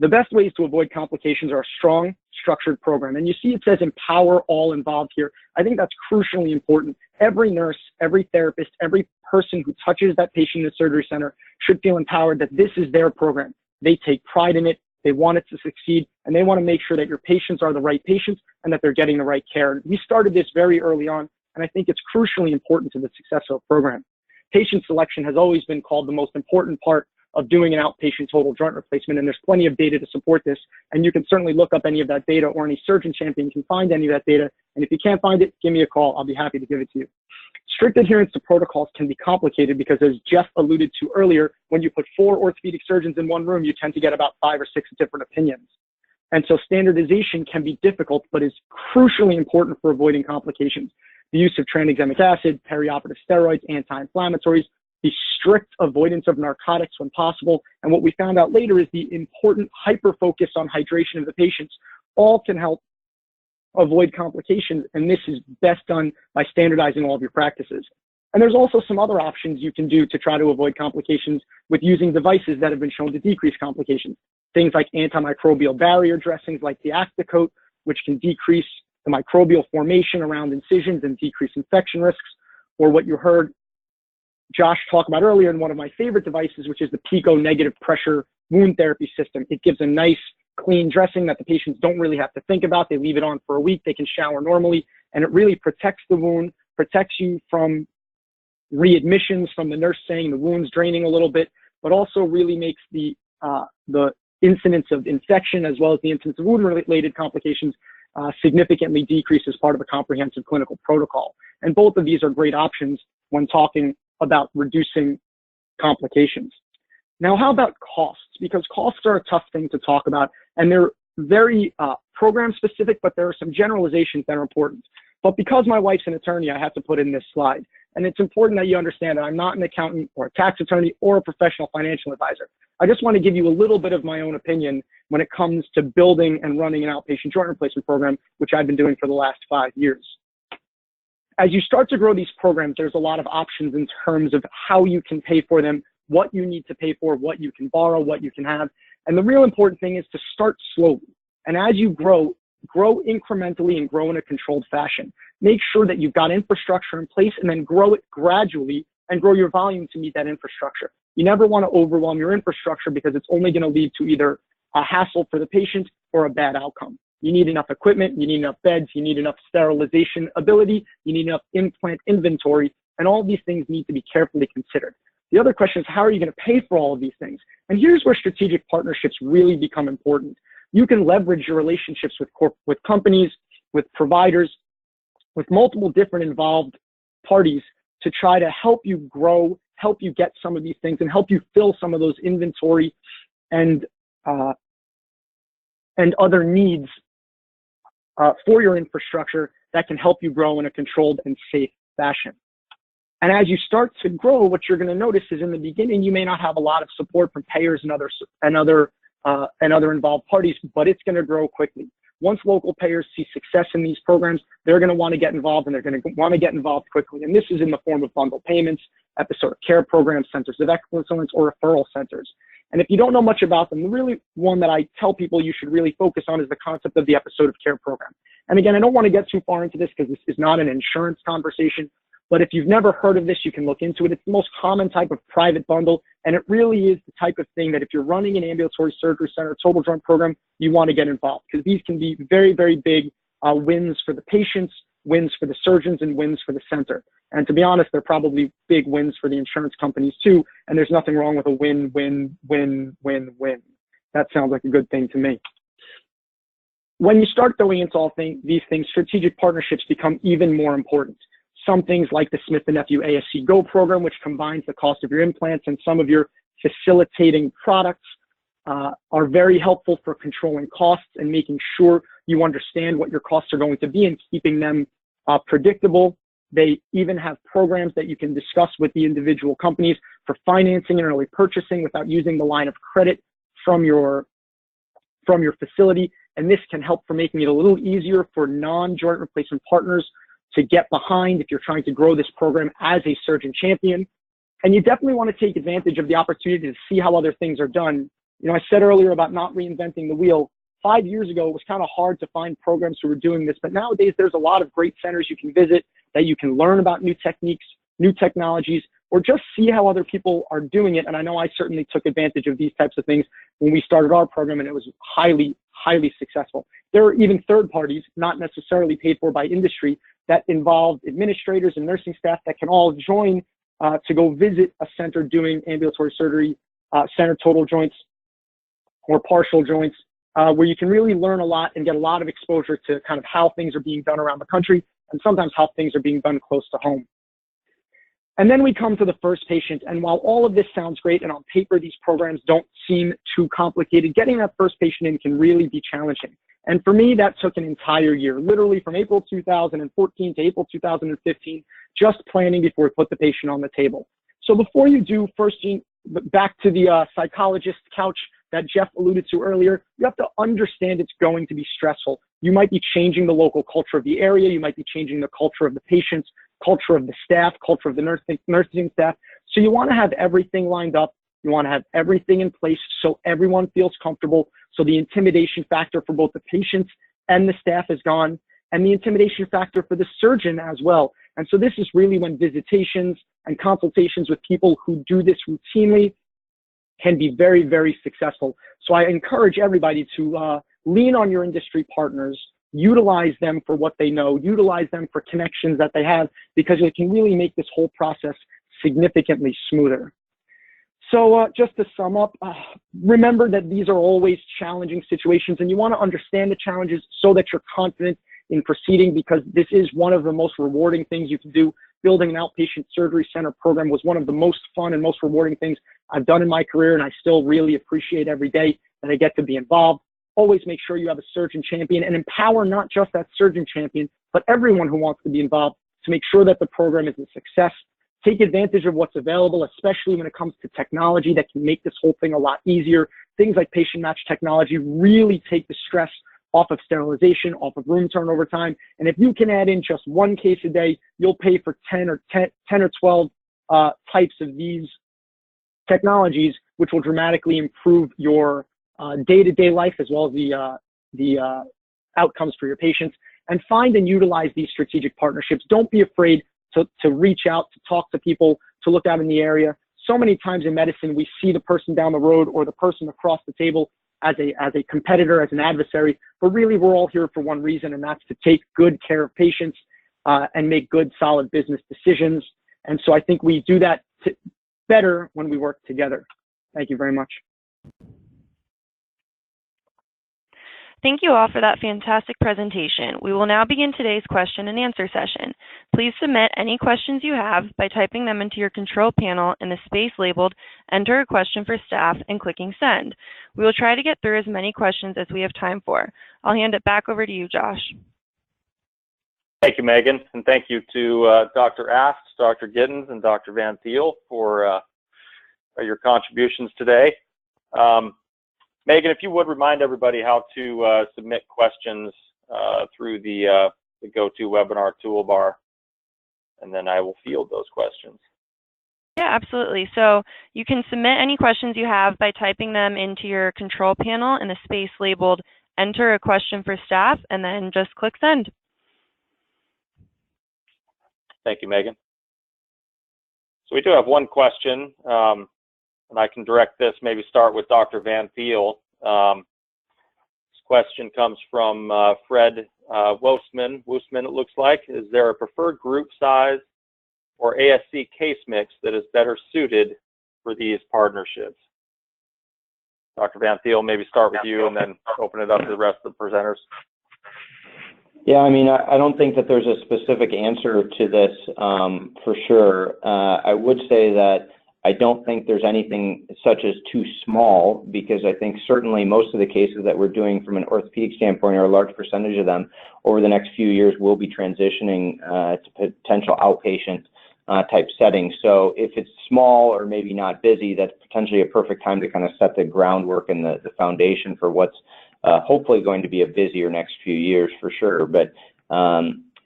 The best ways to avoid complications are a strong, structured program. And you see it says empower all involved here. I think that's crucially important. Every nurse, every therapist, every person who touches that patient in the surgery center should feel empowered that this is their program. They take pride in it, they want it to succeed, and they want to make sure that your patients are the right patients and that they're getting the right care. We started this very early on, and I think it's crucially important to the success of a program. Patient selection has always been called the most important part of doing an outpatient total joint replacement, and there's plenty of data to support this, and you can certainly look up any of that data, or any surgeon champion can find any of that data, and if you can't find it, give me a call. I'll be happy to give it to you. Strict adherence to protocols can be complicated because, as Jeff alluded to earlier, when you put 4 orthopedic surgeons in one room, you tend to get about 5 or 6 different opinions. And so standardization can be difficult, but is crucially important for avoiding complications. The use of tranexamic acid, perioperative steroids, anti-inflammatories, the strict avoidance of narcotics when possible, and what we found out later is the important hyper-focus on hydration of the patients all can help avoid complications, and this is best done by standardizing all of your practices. And there's also some other options you can do to try to avoid complications with using devices that have been shown to decrease complications. Things like antimicrobial barrier dressings like the Acticoat, which can decrease the microbial formation around incisions and decrease infection risks, or what you heard Josh talk about earlier in one of my favorite devices, which is the Pico negative pressure wound therapy system. It gives a nice clean dressing that the patients don't really have to think about. They leave it on for a week, they can shower normally, and it really protects the wound, protects you from readmissions, from the nurse saying the wound's draining a little bit, but also really makes the incidence of infection as well as the incidence of wound-related complications significantly decrease as part of a comprehensive clinical protocol. And both of these are great options when talking about reducing complications. Now, how about costs? Because costs are a tough thing to talk about, and they're very program specific, but there are some generalizations that are important. But because my wife's an attorney, I have to put in this slide. And it's important that you understand that I'm not an accountant or a tax attorney or a professional financial advisor. I just want to give you a little bit of my own opinion when it comes to building and running an outpatient joint replacement program, which I've been doing for the last 5 years. As you start to grow these programs, there's a lot of options in terms of how you can pay for them, what you need to pay for, what you can borrow, what you can have. And the real important thing is to start slowly. And as you grow incrementally and grow in a controlled fashion. Make sure that you've got infrastructure in place and then grow it gradually and grow your volume to meet that infrastructure. You never want to overwhelm your infrastructure because it's only going to lead to either a hassle for the patient or a bad outcome. You need enough equipment, you need enough beds, you need enough sterilization ability, you need enough implant inventory, and all of these things need to be carefully considered. The other question is, how are you going to pay for all of these things? And here's where strategic partnerships really become important. You can leverage your relationships with companies, with providers, with multiple different involved parties to try to help you grow, help you get some of these things, and help you fill some of those inventory and other needs for your infrastructure that can help you grow in a controlled and safe fashion. And as you start to grow, what you're going to notice is in the beginning, you may not have a lot of support from payers and other involved parties, but it's going to grow quickly. Once local payers see success in these programs, they're going to want to get involved, and they're going to want to get involved quickly. And this is in the form of bundle payments, episodic care programs, centers of excellence, or referral centers. And if you don't know much about them, the really one that I tell people you should really focus on is the concept of the episode of care program. And again, I don't want to get too far into this because this is not an insurance conversation, but if you've never heard of this, you can look into it. It's the most common type of private bundle, and it really is the type of thing that if you're running an ambulatory surgery center total joint program, you want to get involved because these can be very, very big wins for the patients, wins for the surgeons, and wins for the center. And to be honest, they're probably big wins for the insurance companies too, and there's nothing wrong with a win, win, win, win, win. That sounds like a good thing to me. When you start going into all these things, strategic partnerships become even more important. Some things like the Smith & Nephew ASC Go program, which combines the cost of your implants and some of your facilitating products, are very helpful for controlling costs and making sure you understand what your costs are going to be and keeping them predictable. They even have programs that you can discuss with the individual companies for financing and early purchasing without using the line of credit from your facility. And this can help for making it a little easier for non-joint replacement partners to get behind if you're trying to grow this program as a surgeon champion. And you definitely want to take advantage of the opportunity to see how other things are done. You know, I said earlier about not reinventing the wheel. 5 years ago, it was kind of hard to find programs who were doing this, but nowadays there's a lot of great centers you can visit that you can learn about new techniques, new technologies, or just see how other people are doing it. And I know I certainly took advantage of these types of things when we started our program, and it was highly, highly successful. There are even third parties, not necessarily paid for by industry, that involve administrators and nursing staff that can all join to go visit a center doing ambulatory surgery, center total joints or partial joints, where you can really learn a lot and get a lot of exposure to kind of how things are being done around the country and sometimes how things are being done close to home. And then we come to the first patient. And while all of this sounds great and on paper these programs don't seem too complicated, getting that first patient in can really be challenging. And for me, that took an entire year, literally from April 2014 to April 2015, just planning before we put the patient on the table. So before you do, first, back to the psychologist couch, that Jeff alluded to earlier, you have to understand it's going to be stressful. You might be changing the local culture of the area. You might be changing the culture of the patients, culture of the staff, culture of the nursing staff. So you want to have everything lined up. You want to have everything in place so everyone feels comfortable. So the intimidation factor for both the patients and the staff is gone, and the intimidation factor for the surgeon as well. And so this is really when visitations and consultations with people who do this routinely can be very, very successful. So I encourage everybody to lean on your industry partners, utilize them for what they know, utilize them for connections that they have, because it can really make this whole process significantly smoother. So just to sum up, remember that these are always challenging situations, and you want to understand the challenges so that you're confident in proceeding, because this is one of the most rewarding things you can do. Building an outpatient surgery center program was one of the most fun and most rewarding things I've done in my career, and I still really appreciate every day that I get to be involved. Always make sure you have a surgeon champion, and empower not just that surgeon champion, but everyone who wants to be involved to make sure that the program is a success. Take advantage of what's available, especially when it comes to technology that can make this whole thing a lot easier. Things like patient match technology really take the stress off of sterilization, off of room turnover time. And if you can add in just one case a day, you'll pay for 10 or 12 types of these technologies, which will dramatically improve your day-to-day life as well as the outcomes for your patients. And find and utilize these strategic partnerships. Don't be afraid to reach out, to talk to people, to look out in the area. So many times in medicine, we see the person down the road or the person across the table as a competitor, as an adversary, but really we're all here for one reason, and that's to take good care of patients and make good, solid business decisions. And so I think we do that better when we work together. Thank you very much. Thank you all for that fantastic presentation. We will now begin today's question and answer session. Please submit any questions you have by typing them into your control panel in the space labeled "Enter a question for staff" and clicking send. We will try to get through as many questions as we have time for. I'll hand it back over to you, Josh. Thank you, Megan, and thank you to Dr. Ast, Dr. Giddens, and Dr. Van Thiel for your contributions today. Megan, if you would remind everybody how to submit questions through the GoToWebinar toolbar, and then I will field those questions. Yeah, absolutely. So you can submit any questions you have by typing them into your control panel in the space labeled "Enter a question for staff," and then just click send. Thank you, Megan. So we do have one question. And I can direct this, maybe start with Dr. Van Thiel. This question comes from Fred Woosman, it looks like. Is there a preferred group size or ASC case mix that is better suited for these partnerships? Dr. Van Thiel, maybe start with you and then open it up to the rest of the presenters. Yeah, I mean, I don't think that there's a specific answer to this for sure. I would say that I don't think there's anything such as too small, because I think certainly most of the cases that we're doing from an orthopedic standpoint, or a large percentage of them over the next few years, will be transitioning to potential outpatient type settings. So if it's small or maybe not busy, that's potentially a perfect time to kind of set the groundwork and the foundation for what's hopefully going to be a busier next few years for sure. But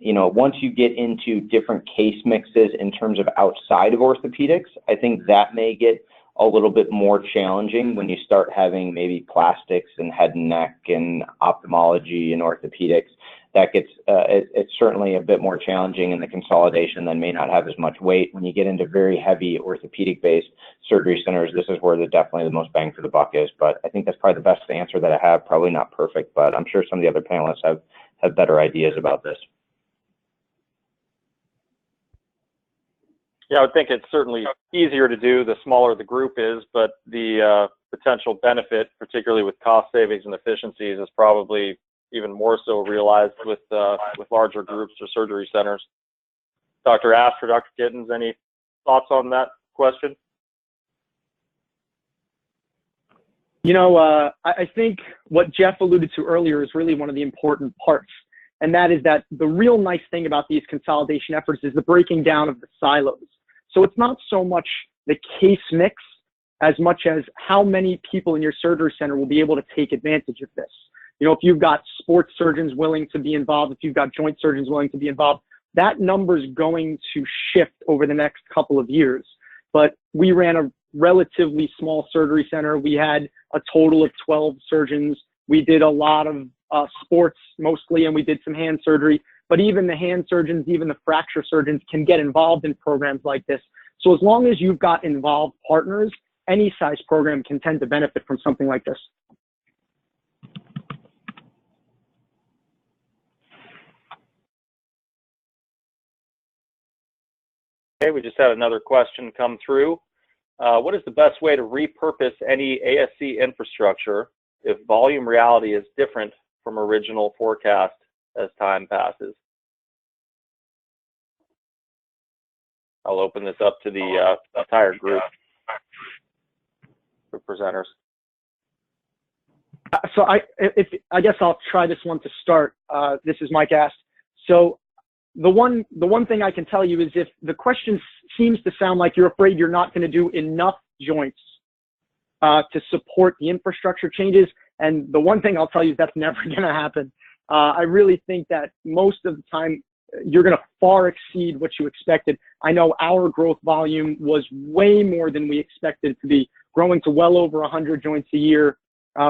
you know, once you get into different case mixes in terms of outside of orthopedics, I think that may get a little bit more challenging when you start having maybe plastics and head and neck and ophthalmology and orthopedics. That gets, it's certainly a bit more challenging, and the consolidation then may not have as much weight. When you get into very heavy orthopedic-based surgery centers, this is where definitely the most bang for the buck is. But I think that's probably the best answer that I have. Probably not perfect, but I'm sure some of the other panelists have better ideas about this. Yeah, I would think it's certainly easier to do the smaller the group is, but the potential benefit, particularly with cost savings and efficiencies, is probably even more so realized with larger groups or surgery centers. Dr. Ast or Dr. Giddens, any thoughts on that question? You know, I think what Jeff alluded to earlier is really one of the important parts, and that is that the real nice thing about these consolidation efforts is the breaking down of the silos. So it's not so much the case mix as much as how many people in your surgery center will be able to take advantage of this. You know, if you've got sports surgeons willing to be involved, if you've got joint surgeons willing to be involved, that number is going to shift over the next couple of years. But we ran a relatively small surgery center. We had a total of 12 surgeons. We did a lot of sports mostly, and we did some hand surgery. But even the hand surgeons, even the fracture surgeons can get involved in programs like this. So as long as you've got involved partners, any size program can tend to benefit from something like this. Okay, we just had another question come through. What is the best way to repurpose any ASC infrastructure if volume reality is different from original forecast as time passes? I'll open this up to the entire group for presenters. So I guess I'll try this one to start. This is Mike asked. So the one thing I can tell you is if the question seems to sound like you're afraid you're not going to do enough joints to support the infrastructure changes, and the one thing I'll tell you is that's never going to happen. I really think that most of the time you're going to far exceed what you expected. I know our growth volume was way more than we expected it to be, growing to well over 100 joints a year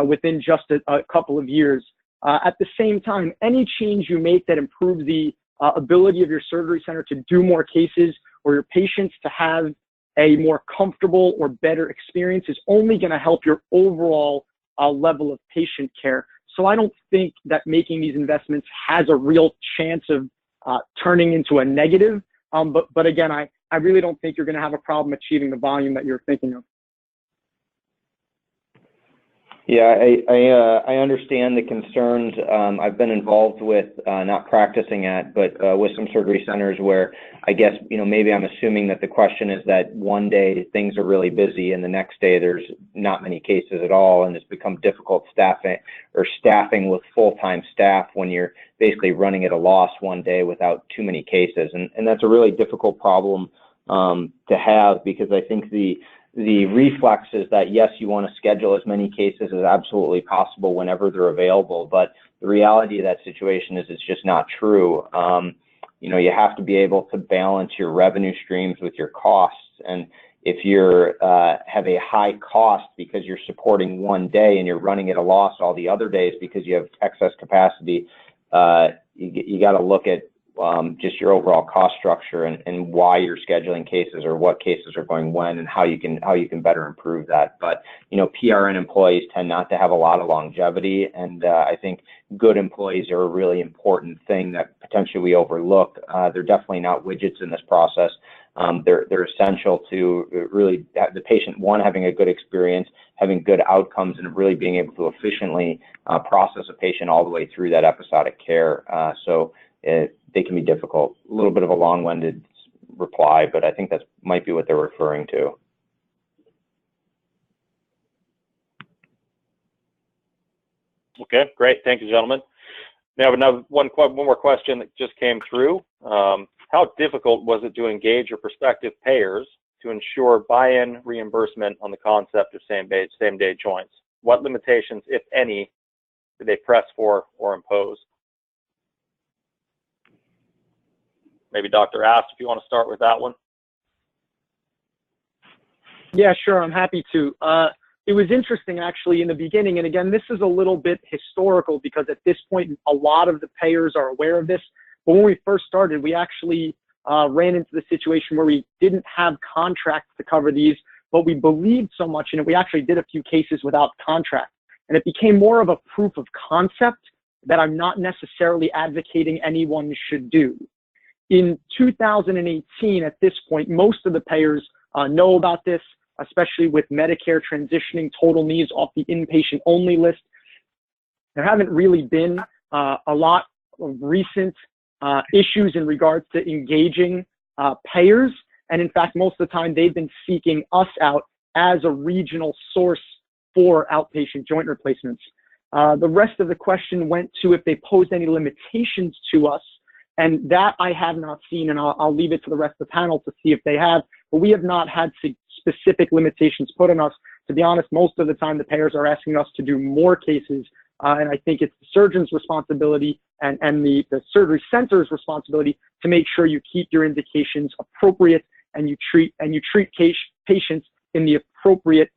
within just a couple of years. At the same time, any change you make that improves the ability of your surgery center to do more cases or your patients to have a more comfortable or better experience is only going to help your overall level of patient care. So I don't think that making these investments has a real chance of turning into a negative. But again, I really don't think you're going to have a problem achieving the volume that you're thinking of. Yeah, I understand the concerns. I've been involved with not practicing at, but with some surgery centers where I guess, you know, maybe I'm assuming that the question is that one day things are really busy and the next day there's not many cases at all, and it's become difficult staffing with full-time staff when you're basically running at a loss one day without too many cases. And that's a really difficult problem to have, because I think the reflex is that, yes, you want to schedule as many cases as absolutely possible whenever they're available, but the reality of that situation is it's just not true. You know, you have to be able to balance your revenue streams with your costs, and if you're have a high cost because you're supporting one day and you're running at a loss all the other days because you have excess capacity, you got to look at just your overall cost structure and why you're scheduling cases or what cases are going when and how you can better improve that. But, you know, PRN employees tend not to have a lot of longevity, and I think good employees are a really important thing that potentially we overlook. They're definitely not widgets in this process. They're essential to really have the patient, one, having a good experience, having good outcomes, and really being able to efficiently process a patient all the way through that episodic care. They can be difficult. A little bit of a long-winded reply, but I think that might be what they're referring to. Okay, great. Thank you, gentlemen. We have one more question that just came through. How difficult was it to engage your prospective payers to ensure buy-in reimbursement on the concept of same-day joints? What limitations, if any, did they press for or impose? Maybe Dr. Ast, if you want to start with that one. Yeah, sure. I'm happy to. It was interesting, actually, in the beginning. And again, this is a little bit historical because at this point, a lot of the payers are aware of this. But when we first started, we actually ran into the situation where we didn't have contracts to cover these, but we believed so much in it. We actually did a few cases without contract. And it became more of a proof of concept that I'm not necessarily advocating anyone should do. In 2018, at this point, most of the payers know about this, especially with Medicare transitioning total knees off the inpatient only list. There haven't really been a lot of recent issues in regards to engaging payers. And in fact, most of the time they've been seeking us out as a regional source for outpatient joint replacements. The rest of the question went to if they posed any limitations to us. And that I have not seen, and I'll leave it to the rest of the panel to see if they have. But we have not had specific limitations put on us. To be honest, most of the time the payers are asking us to do more cases, and I think it's the surgeon's responsibility and the surgery center's responsibility to make sure you keep your indications appropriate and you treat patients in the appropriate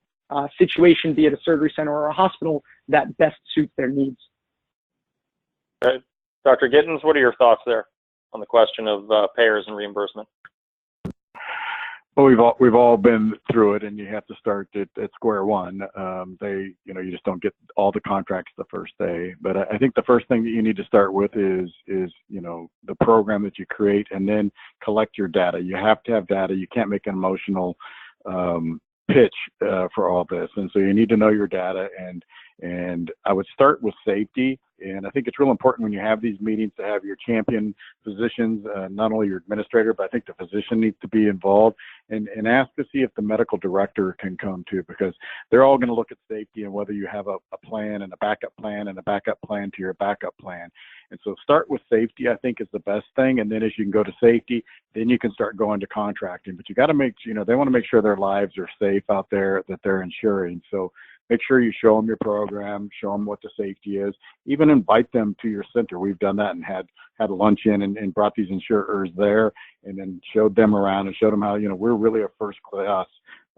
situation, be it a surgery center or a hospital, that best suits their needs. Okay. Dr. Gittens, what are your thoughts there on the question of payers and reimbursement? Well, we've all been through it, and you have to start at square one. You just don't get all the contracts the first day. But I think the first thing that you need to start with is the program that you create, and then collect your data. You have to have data. You can't make an emotional pitch for all this, and so you need to know your data. And I would start with safety. And I think it's real important when you have these meetings to have your champion physicians, not only your administrator, but I think the physician needs to be involved and ask to see if the medical director can come too, because they're all going to look at safety and whether you have a plan and a backup plan and a backup plan to your backup plan. And so start with safety, I think, is the best thing. And then as you can go to safety, then you can start going to contracting. But you got to they want to make sure their lives are safe out there that they're insuring. So make sure you show them your program, show them what the safety is, even invite them to your center. We've done that and had a luncheon and brought these insurers there and then showed them around and showed them how, we're really a first class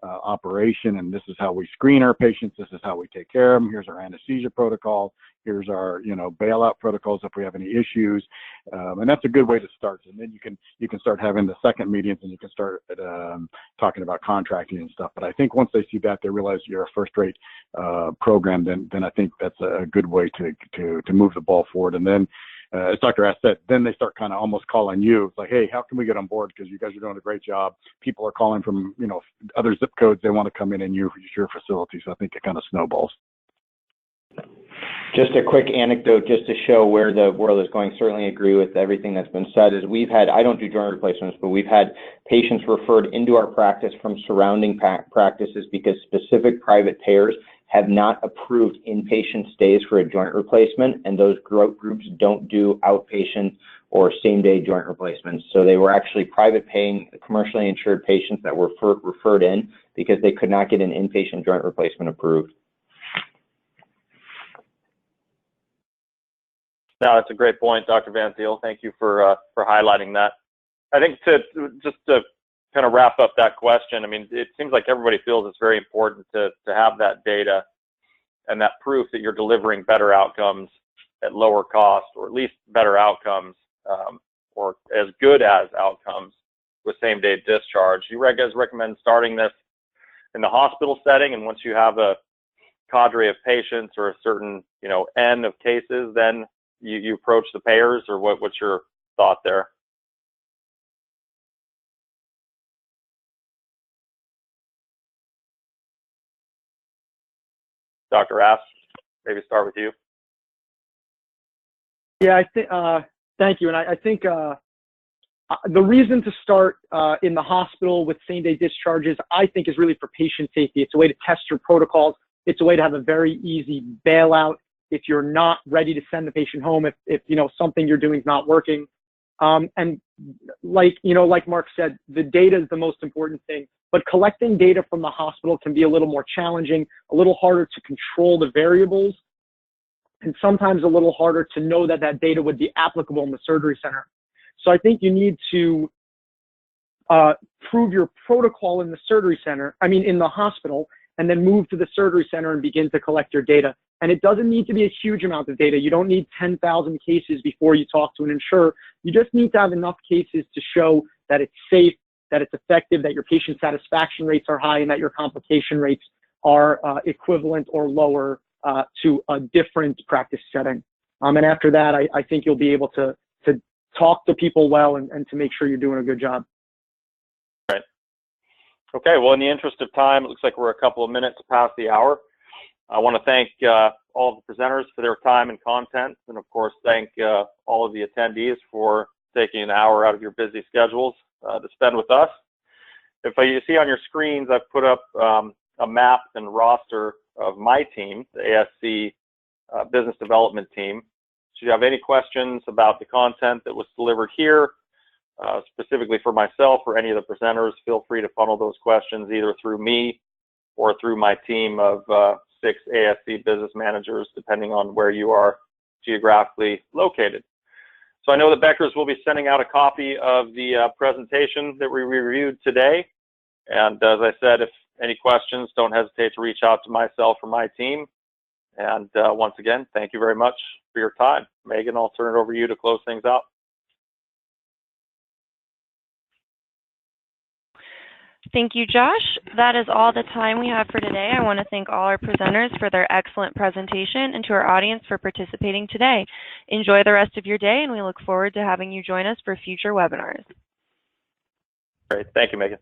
operation, and this is how we screen our patients. This is how we take care of them. Here's our anesthesia protocol. Here's our, bailout protocols if we have any issues. And that's a good way to start. And then you can start having the second meetings and you can start talking about contracting and stuff. But I think once they see that, they realize you're a first-rate program, then I think that's a good way to move the ball forward. And then, as Dr. S said, then they start kind of almost calling you. It's like, hey, how can we get on board? Because you guys are doing a great job. People are calling from, other zip codes. They want to come in and use your facility. So I think it kind of snowballs. Just a quick anecdote just to show where the world is going. Certainly agree with everything that's been said. Is I don't do joint replacements, but we've had patients referred into our practice from surrounding practices because specific private payers have not approved inpatient stays for a joint replacement, and those groups don't do outpatient or same-day joint replacements. So they were actually private paying, commercially insured patients that were referred in because they could not get an inpatient joint replacement approved. No, that's a great point, Dr. Van Thiel. Thank you for highlighting that. I think to kind of wrap up that question, I mean, it seems like everybody feels it's very important to have that data and that proof that you're delivering better outcomes at lower cost, or at least better outcomes, or as good as outcomes with same-day discharge. You guys recommend starting this in the hospital setting, and once you have a cadre of patients or a certain, N of cases, then you approach the payers, or what's your thought there? Dr. Ash, maybe start with you. Yeah, I think. Thank you, and I think the reason to start in the hospital with same-day discharges, I think, is really for patient safety. It's a way to test your protocols. It's a way to have a very easy bailout if you're not ready to send the patient home, if something you're doing is not working. And like Mark said, the data is the most important thing, but collecting data from the hospital can be a little more challenging, a little harder to control the variables, and sometimes a little harder to know that data would be applicable in the surgery center. So I think you need to prove your protocol in the in the hospital, and then move to the surgery center and begin to collect your data. And it doesn't need to be a huge amount of data. You don't need 10,000 cases before you talk to an insurer. You just need to have enough cases to show that it's safe, that it's effective, that your patient satisfaction rates are high, and that your complication rates are equivalent or lower to a different practice setting. And after that, I think you'll be able to talk to people well and to make sure you're doing a good job. Right. Okay, well, in the interest of time, it looks like we're a couple of minutes past the hour. I want to thank all of the presenters for their time and content, and of course, thank all of the attendees for taking an hour out of your busy schedules to spend with us. If you see on your screens, I've put up a map and roster of my team, the ASC business development team. Should you have any questions about the content that was delivered here, specifically for myself or any of the presenters, feel free to funnel those questions either through me or through my team of 6 ASC business managers, depending on where you are geographically located. So I know that Becker's will be sending out a copy of the presentation that we reviewed today. And as I said, if any questions, don't hesitate to reach out to myself or my team. And once again, thank you very much for your time. Megan, I'll turn it over to you to close things out. Thank you, Josh. That is all the time we have for today. I want to thank all our presenters for their excellent presentation and to our audience for participating today. Enjoy the rest of your day, and we look forward to having you join us for future webinars. Great. Thank you, Megan.